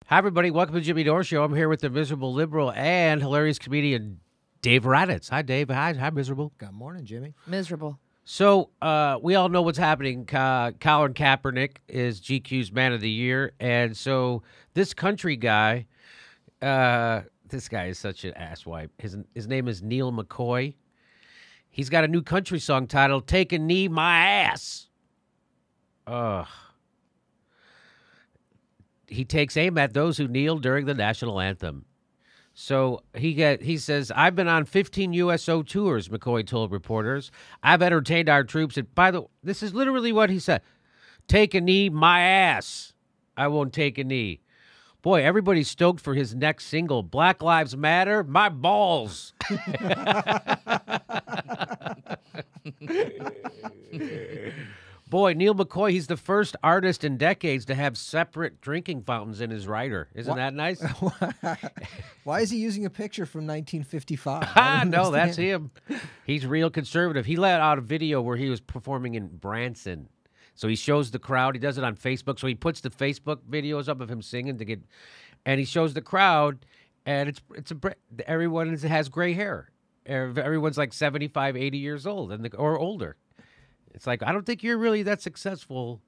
Hi, everybody. Welcome to the Jimmy Dore Show. I'm here with the miserable liberal and hilarious comedian Dave Raditz. Hi, Dave. Hi, miserable. Good morning, Jimmy. Miserable. So we all know what's happening. Colin Kaepernick is GQ's Man of the Year, and so this country guy, this guy is such an asswipe. His name is Neal McCoy. He's got a new country song titled "Take a Knee, My Ass." He takes aim at those who kneel during the national anthem. So he says, I've been on 15 USO tours, McCoy told reporters. I've entertained our troops. And this is literally what he said. Take a knee, my ass. I won't take a knee. Boy, everybody's stoked for his next single, Black Lives Matter, my balls. Boy, Neal McCoy, he's the first artist in decades to have separate drinking fountains in his writer. Isn't that nice? Why is he using a picture from 1955? No, that's him. He's real conservative. He let out a video where he was performing in Branson. So he shows the crowd. He does it on Facebook. So he puts the Facebook videos up of him singing and he shows the crowd, and everyone has gray hair. Everyone's like 75, 80 years old or older. It's like, I don't think you're really that successful.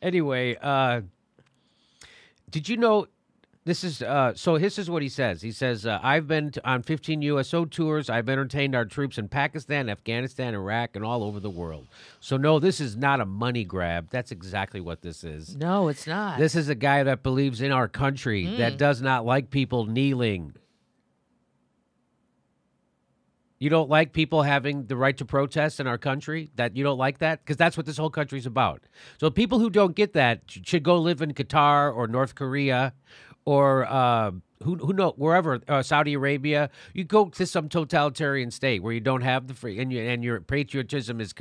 Anyway, did you know this is this is what he says. He says, I've been on 15 USO tours. I've entertained our troops in Pakistan, Afghanistan, Iraq, and all over the world. So, no, this is not a money grab. That's exactly what this is. No, it's not. This is a guy that believes in our country, that does not like people kneeling. You don't like people having the right to protest in our country? That you don't like that? Because that's what this whole country's about. So people who don't get that should go live in Qatar or North Korea or wherever, Saudi Arabia. You go to some totalitarian state where you don't have the free and your patriotism is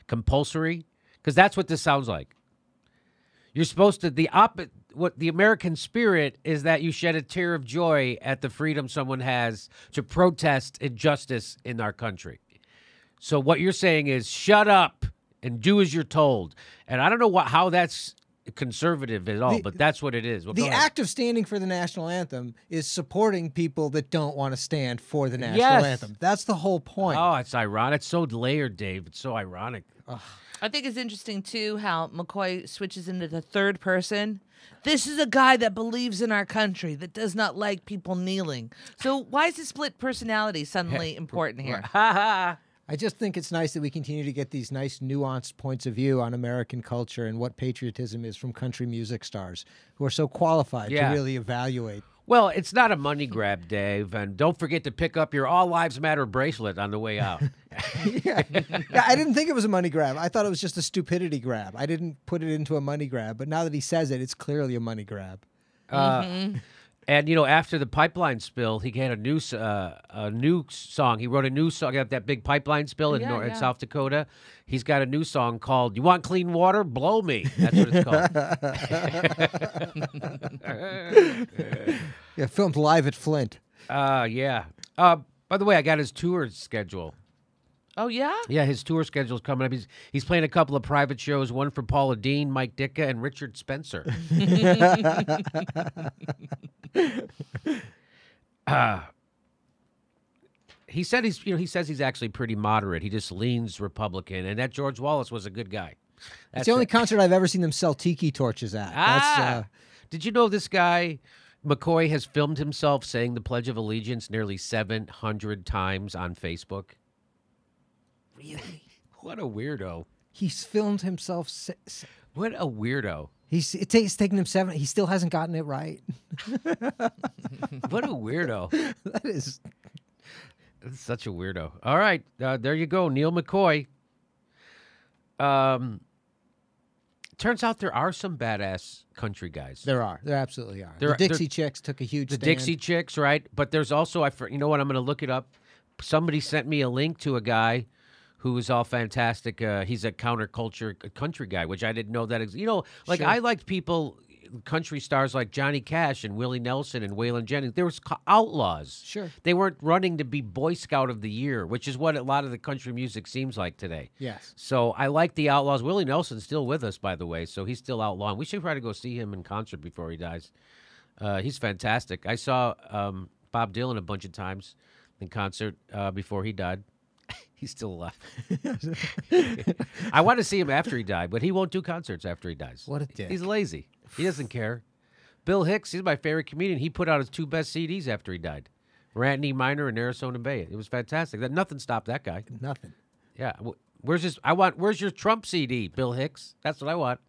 compulsory. Because that's what this sounds like. You're supposed to what the American spirit is that you shed a tear of joy at the freedom someone has to protest injustice in our country. So what you're saying is shut up and do as you're told. And I don't know how that's conservative at all, but that's what it is. Well, the act of standing for the national anthem is supporting people that don't want to stand for the national anthem. That's the whole point. Oh, it's ironic. It's so layered, Dave. It's so ironic. I think it's interesting, too, how McCoy switches into the third person. This is a guy that believes in our country, that does not like people kneeling. So why is the split personality suddenly important here? I just think it's nice that we continue to get these nice, nuanced points of view on American culture and what patriotism is from country music stars who are so qualified to really evaluate. Well, it's not a money grab, Dave, and don't forget to pick up your All Lives Matter bracelet on the way out. Yeah, I didn't think it was a money grab. I thought it was just a stupidity grab. I didn't put it into a money grab, but now that he says it, it's clearly a money grab. And, after the pipeline spill, he had a new song. He wrote a new song after that big pipeline spill in South Dakota. He's got a new song called You Want Clean Water? Blow Me. That's what it's called. Yeah, filmed live at Flint. Yeah. By the way, I got his tour schedule. Oh, yeah? Yeah, his tour schedule's coming up. He's playing a couple of private shows, one for Paula Dean, Mike Ditka, and Richard Spencer. He said he says he's actually pretty moderate. He just leans Republican, and that George Wallace was a good guy. That's the only concert I've ever seen them sell tiki torches at. Did you know this guy McCoy has filmed himself saying the Pledge of Allegiance nearly 700 times on Facebook? Really? What a weirdo. He's filmed himself. What a weirdo. It's taken him 7. He still hasn't gotten it right. What a weirdo. That's such a weirdo. All right. There you go. Neal McCoy. Turns out there are some badass country guys. There are. There absolutely are. The Dixie Chicks took a huge stand. The Dixie Chicks, right? But there's also, you know what? I'm going to look it up. Somebody sent me a link to a guy who is all fantastic. He's a counterculture country guy, which I didn't know that. Sure. I liked people country stars like Johnny Cash and Willie Nelson and Waylon Jennings. They were outlaws. Sure. They weren't running to be Boy Scout of the Year, which is what a lot of the country music seems like today. Yes. So I like the outlaws. Willie Nelson's still with us, by the way, so he's still outlawing. We should try to go see him in concert before he dies. He's fantastic. I saw Bob Dylan a bunch of times in concert before he died. He's still alive. I want to see him after he died, but he won't do concerts after he dies. What a dick. He's lazy. He doesn't care. Bill Hicks, he's my favorite comedian. He put out his 2 best CDs after he died. Rant and E Minor and Arizona Bay. It was fantastic. Nothing stopped that guy. Nothing. Yeah. Where's your Trump CD, Bill Hicks? That's what I want.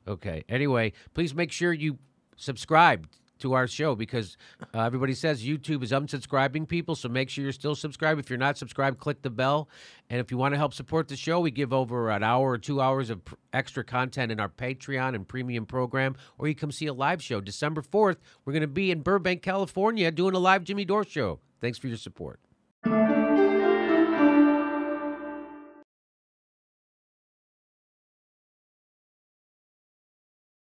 Okay. Anyway, please make sure you subscribe to our show because everybody says YouTube is unsubscribing people, so make sure you're still subscribed. If you're not subscribed, click the bell. And if you want to help support the show, we give over an hour or 2 hours of extra content in our Patreon and premium program, or you come see a live show. December 4th, we're going to be in Burbank, California, doing a live Jimmy Dore show. Thanks for your support.